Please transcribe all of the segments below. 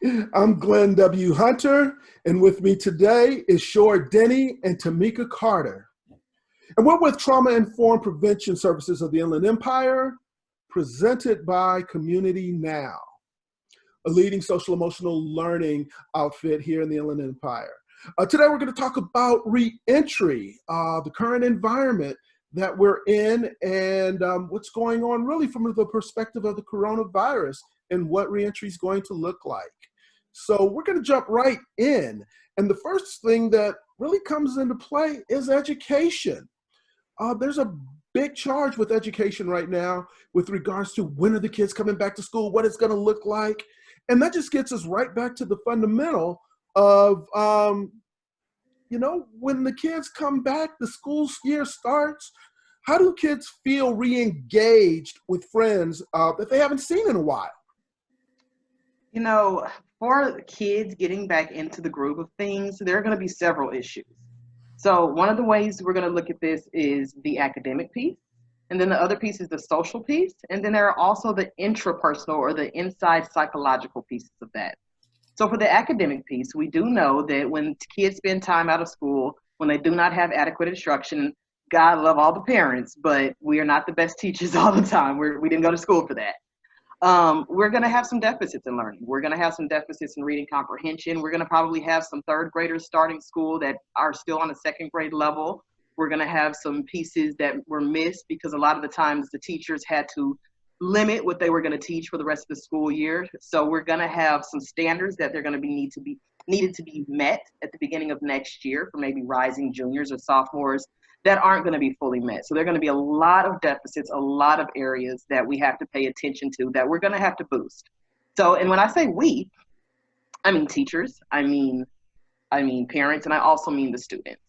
I'm Glenn W. Hunter, and with me today is Shore Denny and Tamika Carter. And we're with Trauma Informed Prevention Services of the Inland Empire, presented by Community Now, a leading social emotional learning outfit here in the Inland Empire. Today we're going to talk about reentry, the current environment that we're in, and what's going on really from the perspective of the coronavirus and what reentry is going to look like. So we're going to jump right in. And the first thing that really comes into play is education. There's a big charge with education right now with regards to when are the kids coming back to school, what it's going to look like. And that just gets us right back to the fundamental of, when the kids come back, the school year starts, how do kids feel re-engaged with friends that they haven't seen in a while? For the kids getting back into the groove of things, there are going to be several issues. So one of the ways we're going to look at this is the academic piece, and then the other piece is the social piece, and then there are also the intrapersonal or the inside psychological pieces of that. So for the academic piece, we do know that when kids spend time out of school, when they do not have adequate instruction, God love all the parents, but we are not the best teachers all the time. We didn't go to school for that. We're going to have some deficits in learning. We're going to have some deficits in reading comprehension. We're going to probably have some third graders starting school that are still on a second grade level. We're going to have some pieces that were missed because a lot of the times the teachers had to limit what they were going to teach for the rest of the school year. So we're going to have some standards that they're going to be needed to be met at the beginning of next year for maybe rising juniors or sophomores that aren't going to be fully met. So there are going to be a lot of deficits, a lot of areas that we have to pay attention to that we're going to have to boost. So, and when I say we, I mean teachers, I mean parents, and I also mean the students.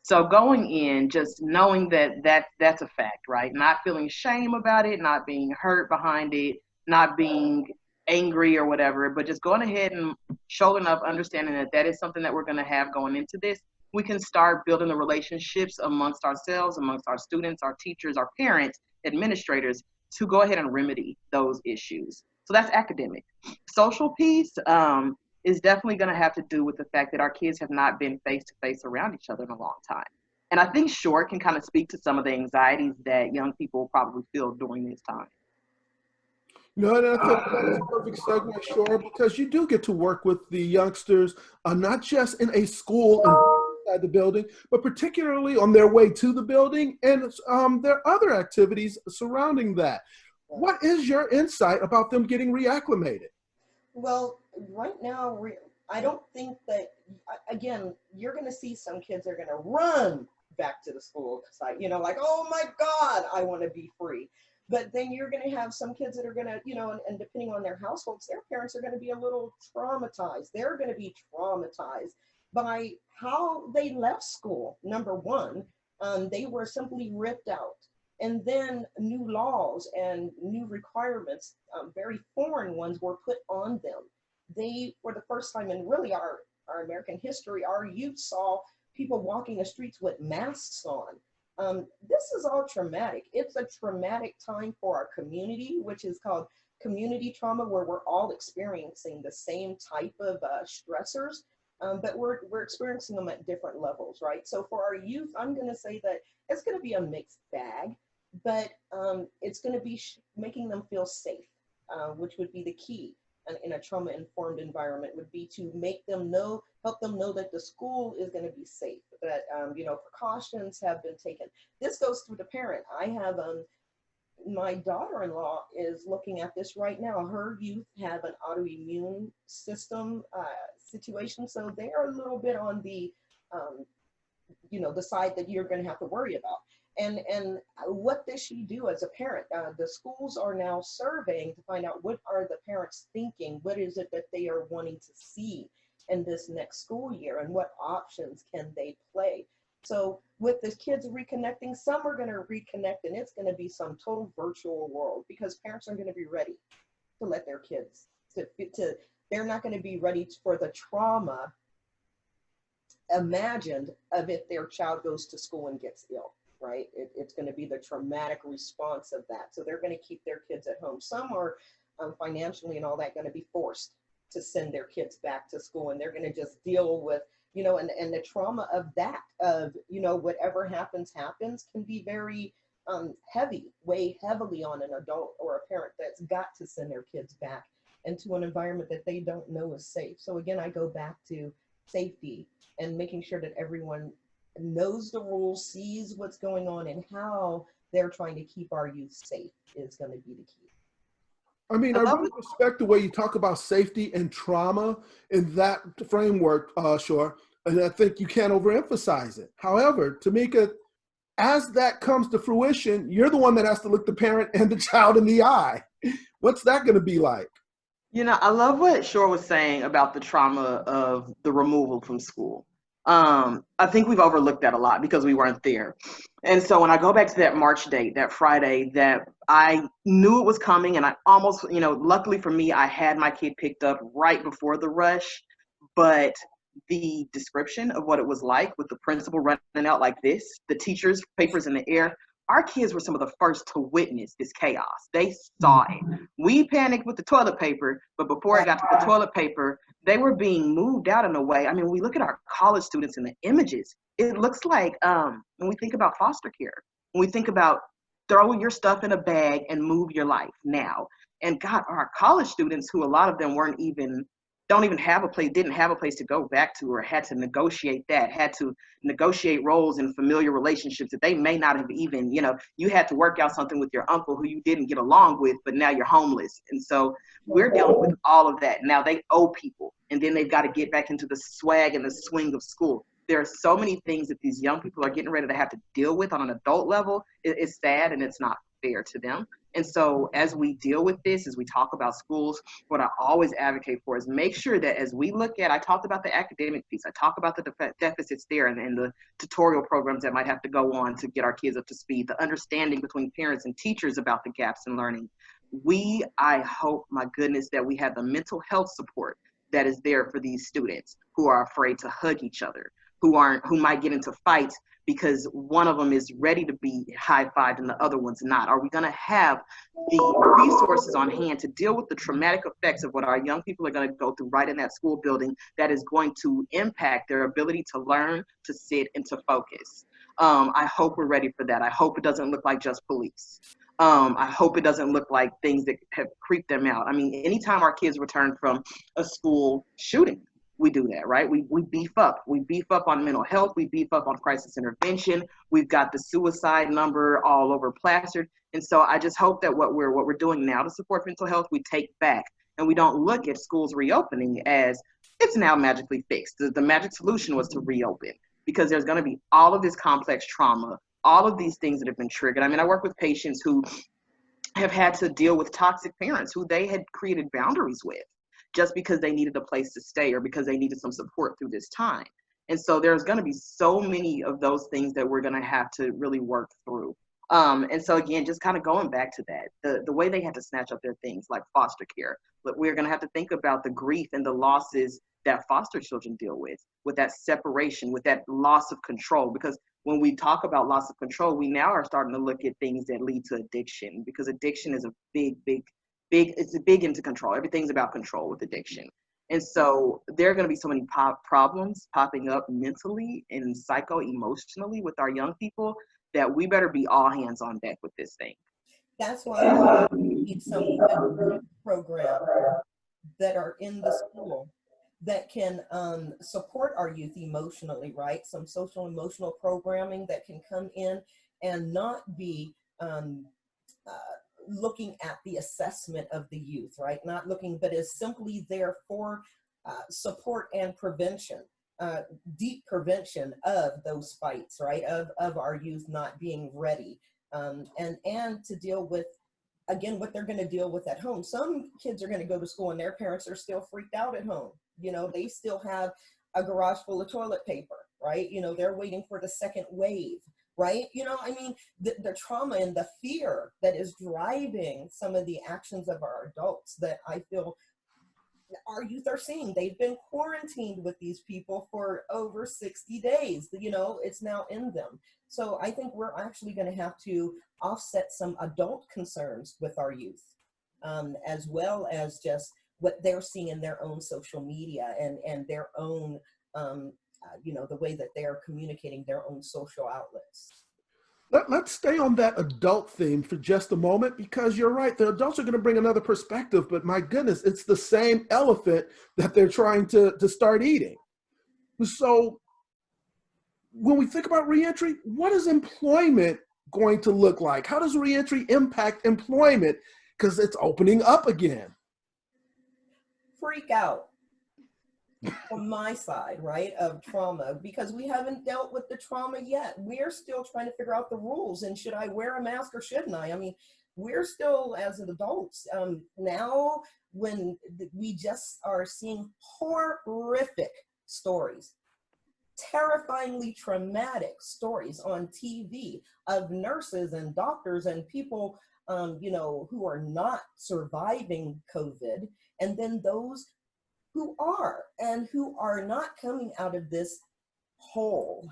So going in, just knowing that's a fact, right? Not feeling shame about it, not being hurt behind it, not being angry or whatever, but just going ahead and showing up, understanding that that is something that we're going to have going into this. We can start building the relationships amongst ourselves, amongst our students, our teachers, our parents, administrators, to go ahead and remedy those issues. So that's academic. Social piece is definitely going to have to do with the fact that our kids have not been face to face around each other in a long time. And I think Short can kind of speak to some of the anxieties that young people probably feel during this time. No, and I think that's a perfect segue, Shore, because you do get to work with the youngsters, not just in a school inside the building, but particularly on their way to the building, and there are other activities surrounding that. What is your insight about them getting reacclimated? Well, right now, I don't think that, again, you're going to see some kids that are going to run back to the school site, like, oh my God, I want to be free. But then you're going to have some kids that are going to, and depending on their households, their parents are going to be a little traumatized. They're going to be traumatized by how they left school. Number one, they were simply ripped out. And then new laws and new requirements, very foreign ones, were put on them. They, for the first time in really our American history, our youth saw people walking the streets with masks on. This is all traumatic. It's a traumatic time for our community, which is called community trauma, where we're all experiencing the same type of stressors, but we're experiencing them at different levels, right? So for our youth, I'm going to say that it's going to be a mixed bag, but it's going to be making them feel safe, which would be the key in a trauma-informed environment, would be to help them know that the school is going to be safe, that precautions have been taken. This goes through the parent. I have my daughter-in-law is looking at this right now. Her youth have an autoimmune system situation, so they are a little bit on the the side that you're going to have to worry about. And what does she do as a parent? The schools are now surveying to find out what are the parents thinking, what is it that they are wanting to see in this next school year, and what options can they play. So with the kids reconnecting, some are going to reconnect, and it's going to be some total virtual world because parents are going to be ready to let their kids they're not going to be ready for the trauma imagined of if their child goes to school and gets ill. Right? It's going to be the traumatic response of that. So they're going to keep their kids at home. Some are financially and all that going to be forced to send their kids back to school, and they're going to just deal with, you know, and the trauma of that, of, you know, whatever happens can be very heavy, weigh heavily on an adult or a parent that's got to send their kids back into an environment that they don't know is safe. So again, I go back to safety and making sure that everyone knows the rules, sees what's going on, and how they're trying to keep our youth safe is going to be the key. I mean, I I love really respect the way you talk about safety and trauma in that framework, Shore, and I think you can't overemphasize it. However, Tamika, as that comes to fruition, you're the one that has to look the parent and the child in the eye. What's that going to be like? You know, I love what Shore was saying about the trauma of the removal from school. I think we've overlooked that a lot because we weren't there. And so when I go back to that March date, that Friday, that I knew it was coming, and I almost, you know, luckily for me, I had my kid picked up right before the rush. But the description of what it was like with the principal running out like this, the teachers, papers in the air, our kids were some of the first to witness this chaos. They saw it. We panicked with the toilet paper, but before it got to the toilet paper, they were being moved out in a way. I mean, we look at our college students in the images. It looks like when we think about foster care, when we think about throw your stuff in a bag and move your life now. And God, our college students, who a lot of them weren't even don't even have a place, didn't have a place to go back to, or had to negotiate that, had to negotiate roles in familiar relationships that they may not have even, you know, you had to work out something with your uncle who you didn't get along with, but now you're homeless. And so we're dealing with all of that. Now they owe people, and then they've got to get back into the swag and the swing of school. There are so many things that these young people are getting ready to have to deal with on an adult level. It's sad, and it's not fair to them. And so as we deal with this, as we talk about schools, what I always advocate for is make sure that as we look at, I talked about the academic piece, I talk about the deficits there, and the tutorial programs that might have to go on to get our kids up to speed, the understanding between parents and teachers about the gaps in learning. I hope, my goodness, that we have the mental health support that is there for these students who are afraid to hug each other, who might get into fights because one of them is ready to be high-fived and the other one's not. Are we going to have the resources on hand to deal with the traumatic effects of what our young people are going to go through right in that school building that is going to impact their ability to learn, to sit, and to focus? I hope we're ready for that. I hope it doesn't look like just police. I hope it doesn't look like things that have creeped them out. I mean, anytime our kids return from a school shooting, we do that, right? We beef up. We beef up on mental health. We beef up on crisis intervention. We've got the suicide number all over plastered. And so I just hope that what we're doing now to support mental health, we take back, and we don't look at schools reopening as it's now magically fixed. The magic solution was to reopen, because there's going to be all of this complex trauma, all of these things that have been triggered. I mean, I work with patients who have had to deal with toxic parents who they had created boundaries with just because they needed a place to stay or because they needed some support through this time. And so there's going to be so many of those things that we're going to have to really work through. And so again, just kind of going back to that, the way they had to snatch up their things like foster care, but we're going to have to think about the grief and the losses that foster children deal with that separation, with that loss of control. Because when we talk about loss of control, we now are starting to look at things that lead to addiction, because addiction is a it's a big into control. Everything's about control with addiction. And so there are going to be so many problems popping up mentally and psycho-emotionally with our young people that we better be all hands on deck with this thing. That's why we need some good programs that are in the school that can support our youth emotionally, right? Some social emotional programming that can come in and not be looking at the assessment of the youth, right? Not looking, but is simply there for support and prevention, deep prevention of those fights, right? Of our youth not being ready, and to deal with, again, what they're going to deal with at home. Some kids are going to go to school and their parents are still freaked out at home. You know, they still have a garage full of toilet paper, right? You know, they're waiting for the second wave, right? You know, I mean, the trauma and the fear that is driving some of the actions of our adults that I feel our youth are seeing. They've been quarantined with these people for over 60 days. You know, it's now in them. So I think we're actually going to have to offset some adult concerns with our youth, as well as just what they're seeing in their own social media and their own, the way that they're communicating their own social outlets. Let's stay on that adult theme for just a moment, because you're right. The adults are going to bring another perspective, but my goodness, it's the same elephant that they're trying to start eating. So when we think about reentry, what is employment going to look like? How does reentry impact employment? Because it's opening up again. Freak out from my side, right, of trauma, because we haven't dealt with the trauma yet. We're still trying to figure out the rules, and should I wear a mask or shouldn't I? I mean, we're still, as adults, now when we just are seeing horrific stories, terrifyingly traumatic stories on TV of nurses and doctors and people, who are not surviving COVID, and then those who are and who are not coming out of this hole,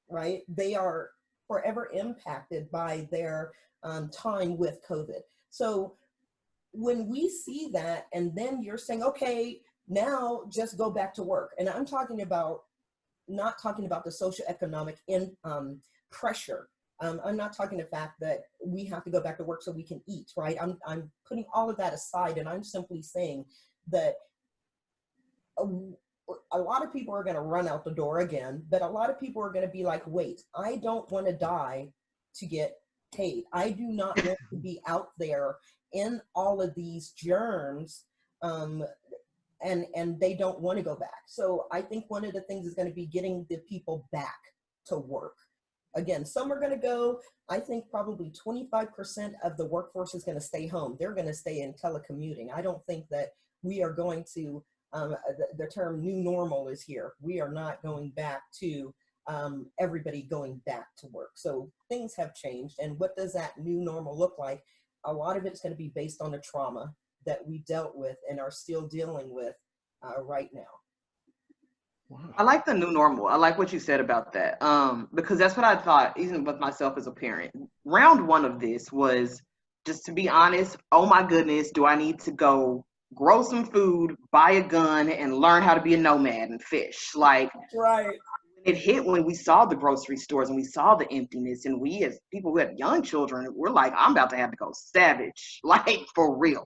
right? They are forever impacted by their time with COVID. So when we see that, and then you're saying, okay, now just go back to work. And I'm talking about, not talking about the socioeconomic pressure. I'm not talking the fact that we have to go back to work so we can eat, right? I'm putting all of that aside, and I'm simply saying that a lot of people are going to run out the door again, but a lot of people are going to be like, wait, I don't want to die to get paid. I do not want to be out there in all of these germs, and they don't want to go back. So I think one of the things is going to be getting the people back to work. Again, some are going to go. I think probably 25% of the workforce is going to stay home. They're going to stay in telecommuting. I don't think that we are going to, the term new normal is here. We are not going back to everybody going back to work. So things have changed. And what does that new normal look like? A lot of it's going to be based on the trauma that we dealt with and are still dealing with right now. Wow. I like the new normal. I like what you said about that, because that's what I thought, even with myself as a parent. Round one of this was, just to be honest, oh my goodness, do I need to go grow some food, buy a gun, and learn how to be a nomad and fish? Like, right. It hit when we saw the grocery stores and we saw the emptiness, and we as people who had young children, we're like, I'm about to have to go savage, like for real.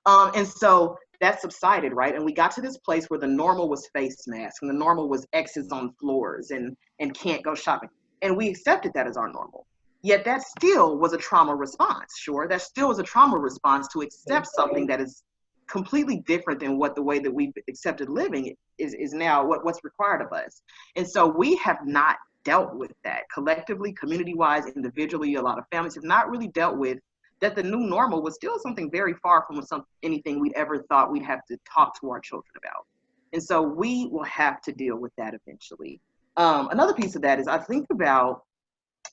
And so that subsided, right? And we got to this place where the normal was face masks and the normal was X's on floors and can't go shopping. And we accepted that as our normal. Yet that still was a trauma response, sure. That still was a trauma response to accept something that is completely different than what the way that we've accepted living is now what's required of us. And so we have not dealt with that collectively, community-wise, individually. A lot of families have not really dealt with that. The new normal was still something very far from anything we'd ever thought we'd have to talk to our children about. And so we will have to deal with that eventually. Another piece of that is I think about,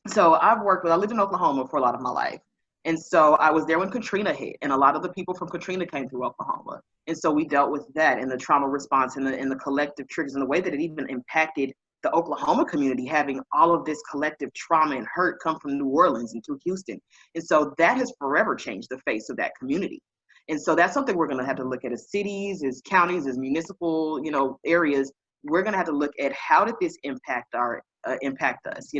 so I lived in Oklahoma for a lot of my life. And so I was there when Katrina hit, and a lot of the people from Katrina came through Oklahoma. And so we dealt with that and the trauma response and the collective triggers and the way that it even impacted the Oklahoma community, having all of this collective trauma and hurt come from New Orleans into Houston. And so that has forever changed the face of that community. And so that's something we're going to have to look at as cities, as counties, as municipal, areas. We're going to have to look at how did this impact us.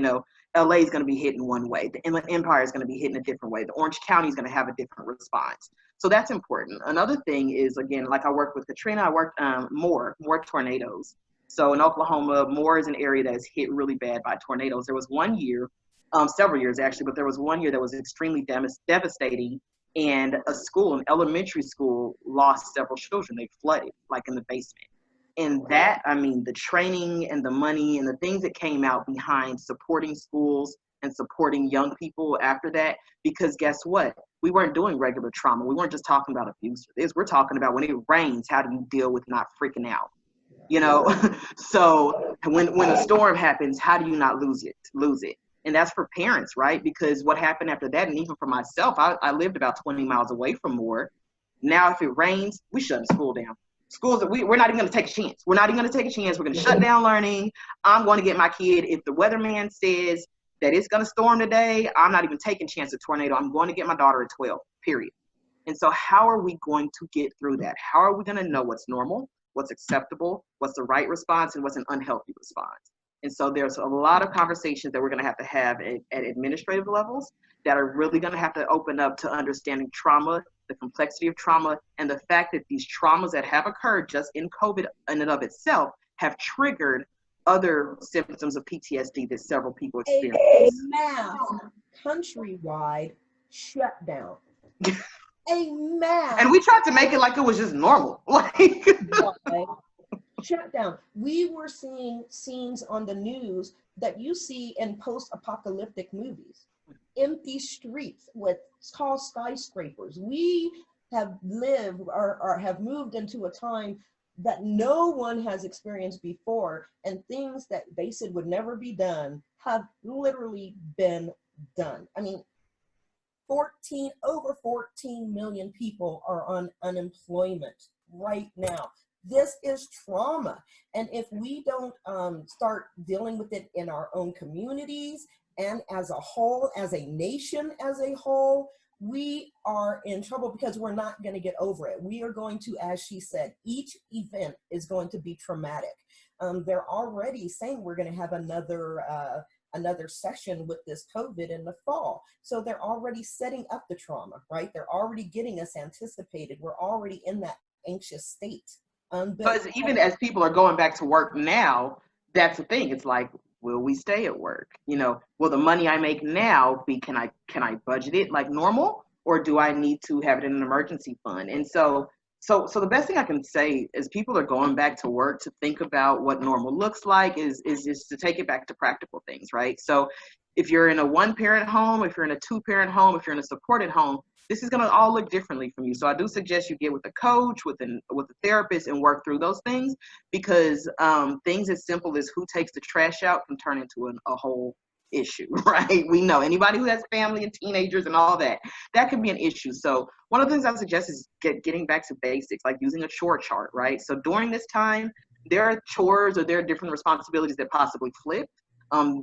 LA is going to be hit in one way. The Inland Empire is going to be hit in a different way. The Orange County is going to have a different response. So that's important. Another thing is, again, like I worked with Katrina, I worked more tornadoes. So in Oklahoma, Moore is an area that is hit really bad by tornadoes. There was one year, several years actually, but there was one year that was extremely devastating, and a school, an elementary school, lost several children. They flooded, like in the basement. And that, the training and the money and the things that came out behind supporting schools and supporting young people after that, because guess what? We weren't doing regular trauma. We weren't just talking about abuse or this. We're talking about when it rains, how do you deal with not freaking out? So when a storm happens, how do you not lose it? And that's for parents, right? Because what happened after that, and even for myself, I lived about 20 miles away from Moore. Now, if it rains, we shut the school down. Schools, we're not even going to take a chance. We're not even going to take a chance. We're going to shut down learning. I'm going to get my kid. If the weatherman says that it's going to storm today, I'm not even taking a chance of tornado. I'm going to get my daughter at 12, period. And so how are we going to get through that? How are we going to know what's normal, what's acceptable, what's the right response, and what's an unhealthy response? And so there's a lot of conversations that we're going to have at administrative levels that are really going to have to open up to understanding trauma, the complexity of trauma, and the fact that these traumas that have occurred just in COVID in and of itself have triggered other symptoms of PTSD that several people experience. A mass countrywide shutdown. A mass. And we tried to make it like it was just normal. Like shutdown. We were seeing scenes on the news that you see in post-apocalyptic movies. Empty streets with tall skyscrapers. We have lived or have moved into a time that no one has experienced before, and things that they said would never be done have literally been done. I mean, over 14 million people are on unemployment right now. This is trauma. And if we don't start dealing with it in our own communities and as a whole, as a nation as a whole, we are in trouble because we're not going to get over it. We are going to, as she said, each event is going to be traumatic. They're already saying we're going to have another session with this COVID in the fall. So they're already setting up the trauma, right? They're already getting us anticipated. We're already in that anxious state. But even as people are going back to work now, that's the thing. It's like, will we stay at work? You know, will the money I make now be, can I budget it like normal, or do I need to have it in an emergency fund? And so the best thing I can say is people are going back to work to think about what normal looks like is just to take it back to practical things, right? So if you're in a one-parent home, if you're in a two-parent home, if you're in a supported home, this is going to all look differently from you. So I do suggest you get with a coach, with a therapist, and work through those things, because things as simple as who takes the trash out can turn into a whole issue, right? We know anybody who has family and teenagers and all that can be an issue. So one of the things I suggest is getting back to basics, like using a chore chart, right? So during this time, there are chores or there are different responsibilities that possibly flip.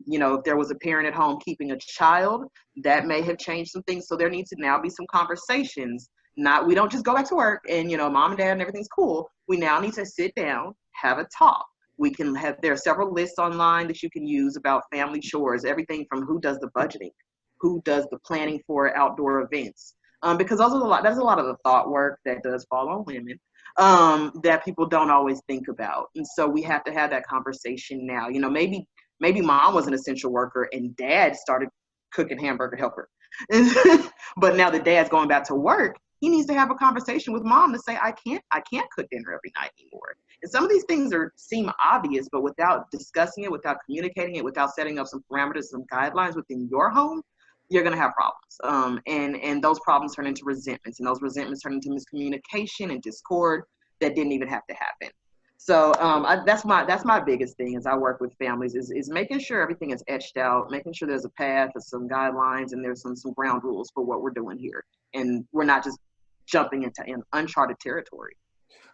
You know, if there was a parent at home keeping a child, that may have changed some things. So there needs to now be some conversations. We don't just go back to work and, you know, mom and dad and everything's cool. We now need to sit down, have a talk. There are several lists online that you can use about family chores, everything from who does the budgeting, who does the planning for outdoor events. Because that's a lot of the thought work that does fall on women, that people don't always think about. And so we have to have that conversation now. You know, maybe mom was an essential worker and dad started cooking hamburger helper. But now that dad's going back to work, he needs to have a conversation with mom to say, I can't cook dinner every night anymore. And some of these things seem obvious, but without discussing it, without communicating it, without setting up some parameters, some guidelines within your home, you're going to have problems. And those problems turn into resentments, and those resentments turn into miscommunication and discord that didn't even have to happen. So that's my biggest thing as I work with families is making sure everything is etched out, making sure there's a path and some guidelines and there's some ground rules for what we're doing here. And we're not just jumping into uncharted territory.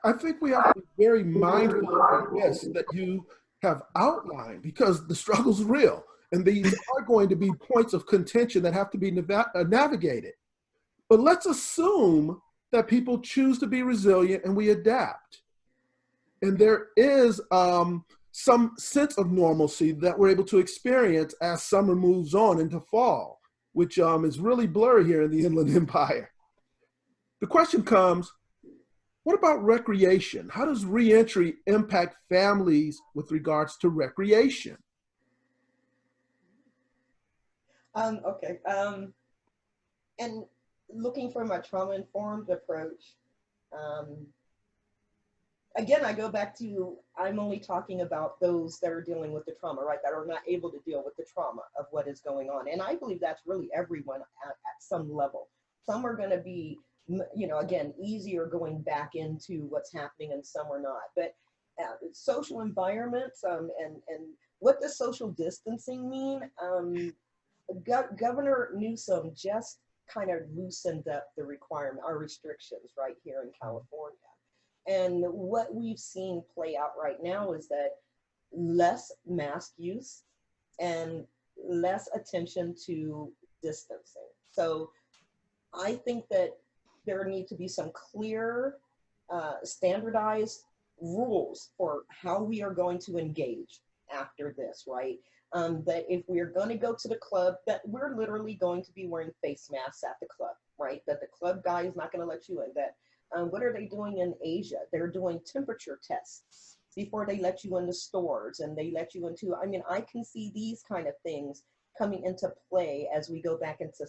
I think we have to be very mindful of this that you have outlined, because the struggle's real. And these are going to be points of contention that have to be navigated. But let's assume that people choose to be resilient and we adapt. And there is some sense of normalcy that we're able to experience as summer moves on into fall, which is really blurry here in the Inland Empire. The question comes, what about recreation? How does reentry impact families with regards to recreation? Okay. And looking from a trauma-informed approach, again, I go back to, I'm only talking about those that are dealing with the trauma, right? That are not able to deal with the trauma of what is going on. And I believe that's really everyone at some level. Some are going to be, you know, again, easier going back into what's happening, and some are not. But social environments, and what does social distancing mean? Governor Newsom just kind of loosened up the requirement, our restrictions right here in California. And what we've seen play out right now is that less mask use and less attention to distancing. So I think that there need to be some clear, standardized rules for how we are going to engage after this, right? That if we're going to go to the club, that we're literally going to be wearing face masks at the club, right? That the club guy is not going to let you in. That what are they doing in Asia? They're doing temperature tests before they let you in the stores, and they let you into, I mean, I can see these kind of things coming into play as we go back into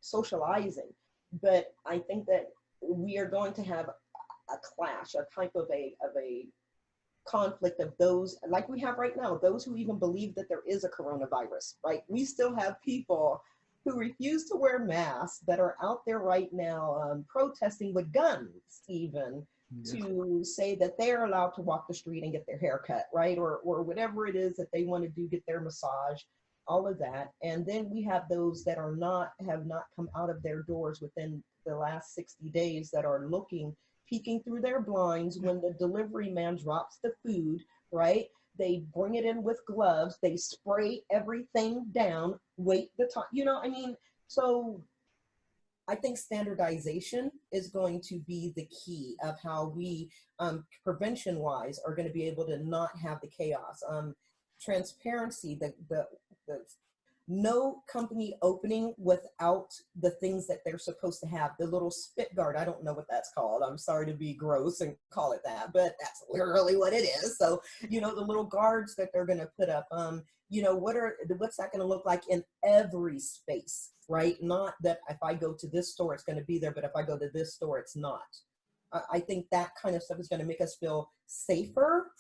socializing. But I think that we are going to have a clash, a type of a conflict of those, like we have right now, those who even believe that there is a coronavirus, right? We still have people who refuse to wear masks that are out there right now, protesting with guns even, to say that they're allowed to walk the street and get their hair cut, right? Or whatever it is that they want to do, get their massage, all of that. And then we have those that have not come out of their doors within the last 60 days, that are peeking through their blinds when the delivery man drops the food, right? They bring it in with gloves, they spray everything down, wait the time, I mean, so I think standardization is going to be the key of how we, prevention wise, are going to be able to not have the chaos. Transparency, the no company opening without the things that they're supposed to have. The little spit guard, I don't know what that's called. I'm sorry to be gross and call it that, but that's literally what it is. So, the little guards that they're going to put up, what's that going to look like in every space, right? Not that if I go to this store, it's going to be there, but if I go to this store, it's not. I think that kind of stuff is going to make us feel safer,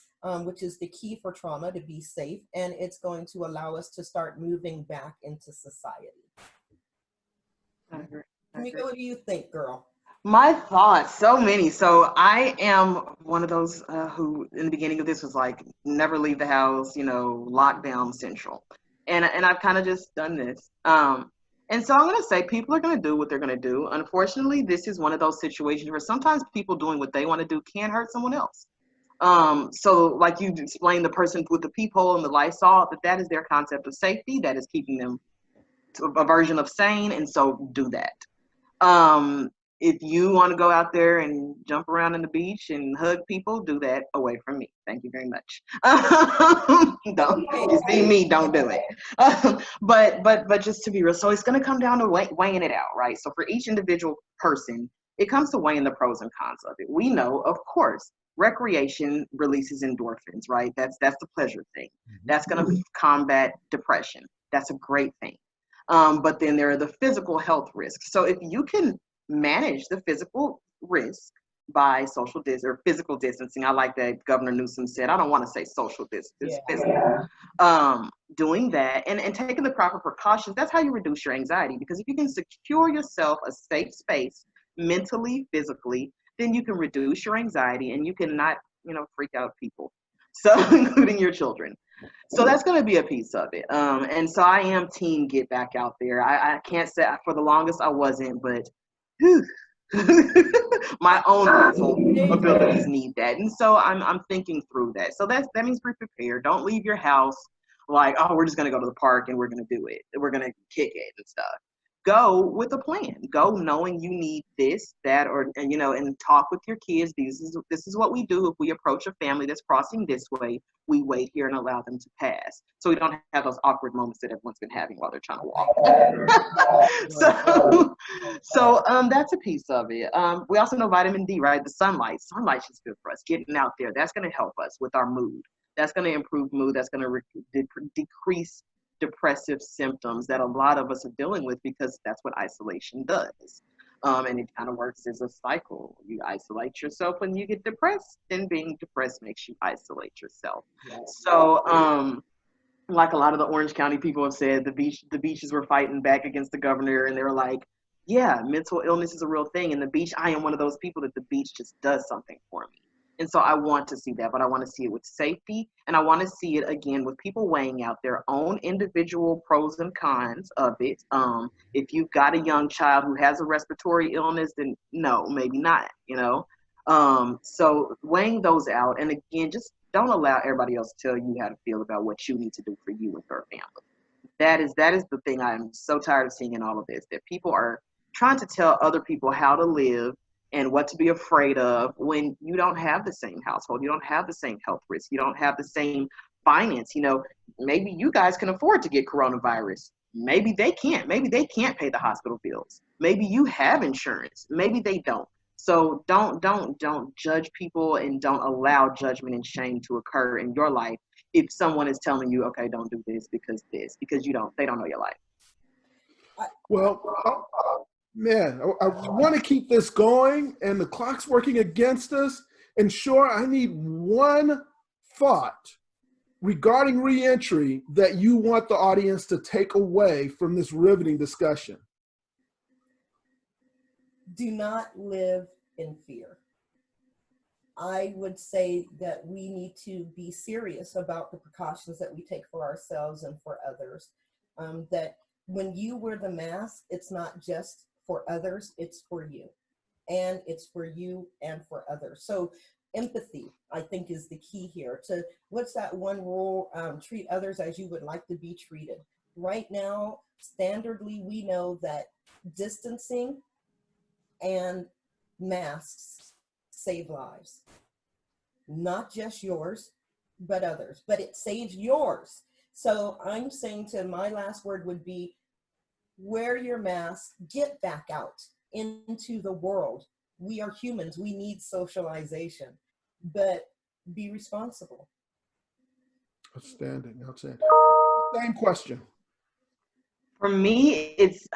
which is the key for trauma, to be safe. And it's going to allow us to start moving back into society. I agree. Tamika, what do you think, girl? My thoughts, so many. So I am one of those who, in the beginning of this, was like, never leave the house, lockdown central. And I've kind of just done this. And so I'm going to say people are going to do what they're going to do. Unfortunately, this is one of those situations where sometimes people doing what they want to do can hurt someone else. So like you explained, the person with the peephole and the Lysol, that is their concept of safety. That is keeping them to a version of sane. And so do that. If you want to go out there and jump around on the beach and hug people, do that away from me. Thank you very much. Don't, it's me, don't do it. But just to be real, so it's going to come down to weighing it out, right? So for each individual person, it comes to weighing the pros and cons of it. We know, of course, recreation releases endorphins, right? That's the pleasure thing. That's going to combat depression. That's a great thing. But then there are the physical health risks. So if you can manage the physical risk by physical distancing. I like that Governor Newsom said, I don't want to say social distance, physical. Doing that and taking the proper precautions, that's how you reduce your anxiety. Because if you can secure yourself a safe space, mentally, physically, then you can reduce your anxiety and you can not, freak out people. So including your children. So that's going to be a piece of it. And so I am team get back out there. I can't say for the longest I wasn't, but my own mental abilities need that. And so I'm thinking through that. So that means be prepared. Don't leave your house like, oh, we're just going to go to the park and we're going to do it. We're going to kick it and stuff. Go with a plan. Go knowing you need this, that, and talk with your kids. This is what we do if we approach a family that's crossing this way. We wait here and allow them to pass, so we don't have those awkward moments that everyone's been having while they're trying to walk. so that's a piece of it. We also know vitamin D, right? The sunlight. Sunlight's just good for us. Getting out there, that's going to help us with our mood. That's going to improve mood. That's going to decrease depressive symptoms that a lot of us are dealing with, because that's what isolation does. And it kind of works as a cycle. You isolate yourself when you get depressed, then being depressed makes you isolate yourself. So like a lot of the Orange County people have said, the beaches were fighting back against the governor, and they were like, yeah, mental illness is a real thing. And the beach, I am one of those people that the beach just does something for me. And so I want to see that, but I want to see it with safety. And I want to see it again with people weighing out their own individual pros and cons of it. If you've got a young child who has a respiratory illness, then no, maybe not, So weighing those out. And again, just don't allow everybody else to tell you how to feel about what you need to do for you and your family. That is the thing I am so tired of seeing in all of this, that people are trying to tell other people how to live and what to be afraid of when you don't have the same household, you don't have the same health risk, you don't have the same finance. You know, maybe you guys can afford to get coronavirus. Maybe they can't. Maybe they can't pay the hospital bills. Maybe you have insurance. Maybe they don't. So don't judge people, and don't allow judgment and shame to occur in your life if someone is telling you, okay, don't do this, because they don't know your life. Well, man, I want to keep this going, and the clock's working against us. And sure, I need one thought regarding reentry that you want the audience to take away from this riveting discussion. Do not live in fear. I would say that we need to be serious about the precautions that we take for ourselves and for others. That when you wear the mask, it's not just for others, it's for you. And it's for you and for others. So empathy, I think, is the key here. To what's that one rule? Treat others as you would like to be treated. Right now, standardly, we know that distancing and masks save lives. Not just yours, but others. But it saves yours. So I'm saying, to my last word would be, wear your mask, get back out into the world. We are humans, we need socialization, but be responsible. Outstanding, outstanding. Same question. For me, it's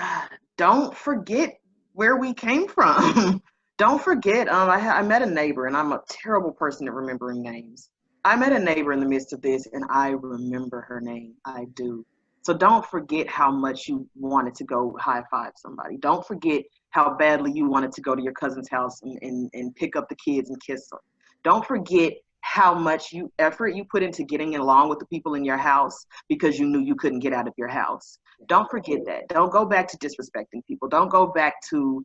don't forget where we came from. Don't forget, I met a neighbor, and I'm a terrible person at remembering names. I met a neighbor in the midst of this, and I remember her name. I do. So don't forget how much you wanted to go high five somebody. Don't forget how badly you wanted to go to your cousin's house and pick up the kids and kiss them. Don't forget how much effort you put into getting along with the people in your house because you knew you couldn't get out of your house. Don't forget that. Don't go back to disrespecting people. Don't go back to,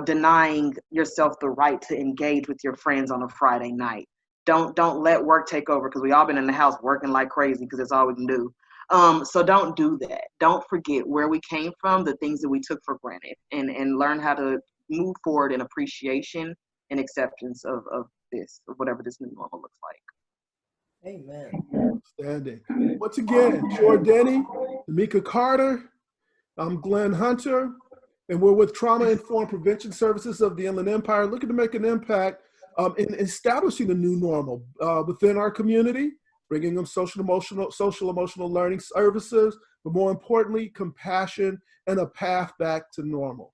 denying yourself the right to engage with your friends on a Friday night. Don't let work take over, because we all been in the house working like crazy because it's all we can do. So don't do that. Don't forget where we came from, the things that we took for granted, and learn how to move forward in appreciation and acceptance of whatever this new normal looks like. Amen. Outstanding. Once again, Shore Denny, Tamika Carter, I'm Glenn Hunter, and we're with Trauma-Informed Prevention Services of the Inland Empire, looking to make an impact in establishing the new normal within our community, bringing them social emotional learning services, but more importantly, compassion and a path back to normal.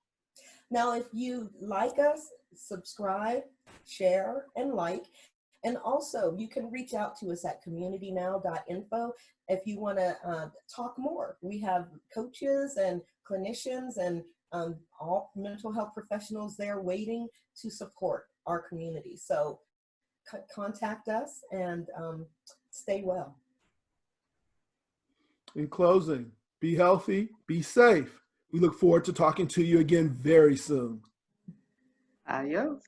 Now, if you like us, subscribe, share, and like. And also, you can reach out to us at communitynow.info if you want to talk more. We have coaches and clinicians and all mental health professionals there waiting to support our community. So contact us and stay well. In closing, be healthy, be safe. We look forward to talking to you again very soon. Adios.